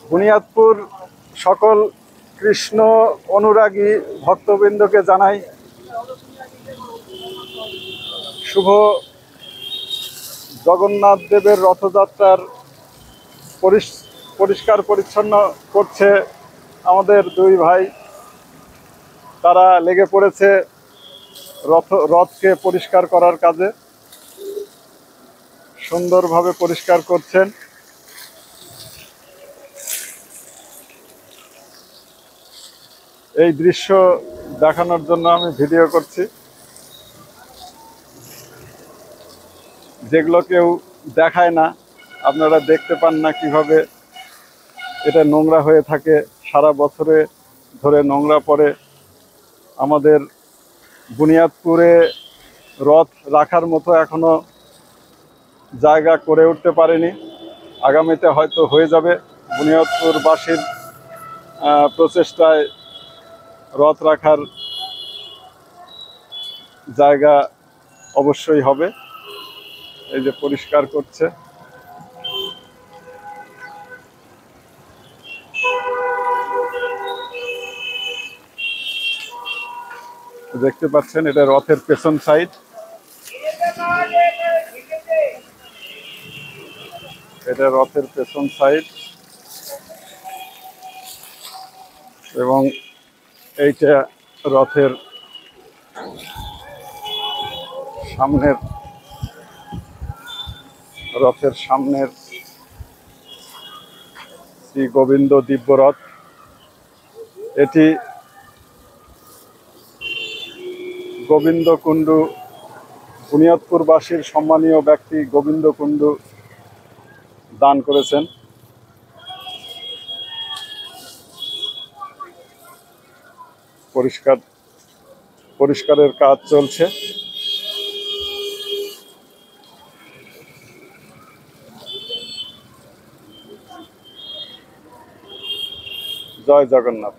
বুনিয়াদপুর সকল কৃষ্ণ অনুরাগী ভক্তবৃন্দকে জানাই শুভ জগন্নাথ দেবের রথযাত্রার পরিষ্কার পরিচ্ছন্ন করছে আমাদের দুই ভাই। তারা লেগে পড়েছে রথকে পরিষ্কার করার কাজে, সুন্দরভাবে পরিষ্কার করছেন। এই দৃশ্য দেখানোর জন্য আমি ভিডিও করছি, যেগুলো কেউ দেখায় না, আপনারা দেখতে পান না কিভাবে এটা নোংরা হয়ে থাকে। সারা বছরে ধরে নোংরা পড়ে। আমাদের বুনিয়াদপুরে রথ রাখার মতো এখনো জায়গা করে উঠতে পারেনি, আগামীতে হয়তো হয়ে যাবে। বুনিয়াদপুরবাসীর প্রচেষ্টায় রথ রাখার জায়গা অবশ্যই হবে। এই যে পরিষ্কার করছে, দেখতে পাচ্ছেন এটা রথের পেছন সাইড। এটা রথের পেছন সাইড এবং এইটা রথের সামনের শ্রী গোবিন্দ দিব্যরথ। এটি গোবিন্দ কুণ্ডু, বুনিয়াদপুরবাসীর সম্মানীয় ব্যক্তি গোবিন্দ কুণ্ডু দান করেছেন। পরিষ্কারের কাজ চলছে। জয় জগন্নাথ।